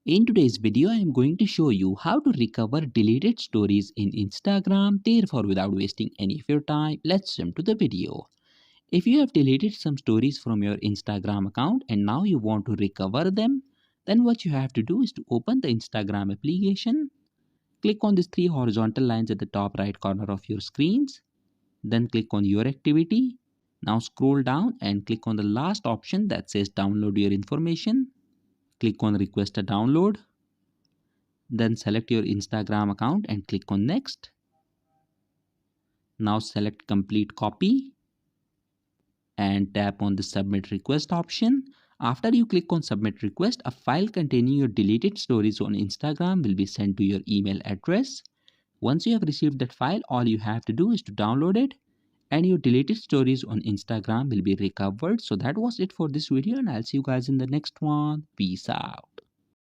In today's video, I am going to show you how to recover deleted stories in Instagram. Therefore, without wasting any of your time, let's jump to the video. If you have deleted some stories from your Instagram account and now you want to recover them, then what you have to do is to open the Instagram application. Click on these three horizontal lines at the top right corner of your screens. Then click on your activity. Now scroll down and click on the last option that says download your information. Click on request a download. Then select your Instagram account and click on next. Now select complete copy and tap on the submit request option. After you click on submit request, a file containing your deleted stories on Instagram will be sent to your email address. Once you have received that file, all you have to do is to download it and your deleted stories on Instagram will be recovered. So that was it for this video and I'll see you guys in the next one. Peace out.